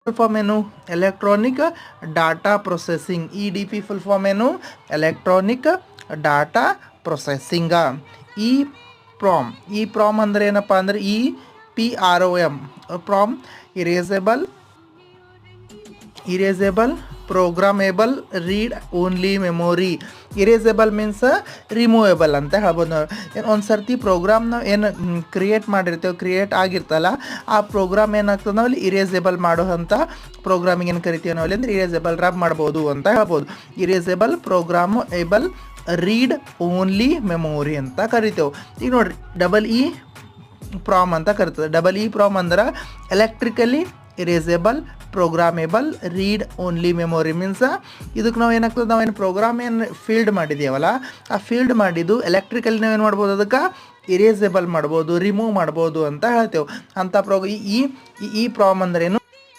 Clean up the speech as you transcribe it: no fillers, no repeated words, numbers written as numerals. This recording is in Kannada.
ಫುಲ್ ಫಾರ್ಮ್ ಏನು? Electronic data processing. E D P full form ಏನು? Electronic data processing. E PROM ಅಂದರೆ ಏನಪ್ಪ ಅಂದರೆ EPROM PROM erasable programmable read only memory. Erasable means removable ಅಂತ ಹೇಳ್ಬೋದು ನಾವು. ಏನು ಒಂದು ಸರ್ತಿ ಪ್ರೋಗ್ರಾಮ್ ನಾವು ಏನು ಕ್ರಿಯೇಟ್ ಆಗಿರ್ತಲ್ಲ, ಆ ಪ್ರೋಗ್ರಾಮ್ ಏನಾಗ್ತದೆ ನಾವು ಅಲ್ಲಿ ಇರೇಸೇಬಲ್ ಮಾಡೋ ಅಂಥ ಪ್ರೋಗ್ರಾಮಿಂಗ್ ಏನು ಕರಿತೀವಿ ನಾವು ಅಲ್ಲಿ ಅಂದರೆ ಇರೇಸೇಬಲ್ ರಬ್ ಮಾಡ್ಬೋದು ಅಂತ ಹೇಳ್ಬೋದು. Erasable programmable read only memory ಅಂತ ಕರಿತೇವೆ. ಈಗ ನೋಡಿರಿ, EPROM ಅಂತ ಕರಿತದೆ. EPROM ಅಂದ್ರೆ electrically erasable programmable read only memory means ಇದಕ್ಕೆ ನಾವು ಏನಾಗ್ತದೆ, ನಾವೇನು ಪ್ರೋಗ್ರಾಮ್ ಏನು ಫೀಲ್ಡ್ ಮಾಡಿದ್ದೀವಲ್ಲ, ಆ ಫೀಲ್ಡ್ ಮಾಡಿದ್ದು ಎಲೆಕ್ಟ್ರಿಕಲಿ ನಾವೇನು ಮಾಡ್ಬೋದು, ಅದಕ್ಕೆ ಇರೇಸೇಬಲ್ ಮಾಡ್ಬೋದು, ರಿಮೂವ್ ಮಾಡ್ಬೋದು ಅಂತ ಹೇಳ್ತೇವೆ. ಅಂಥ ಈ ಪ್ರಾಮ್ ಅಂದ್ರೇನು?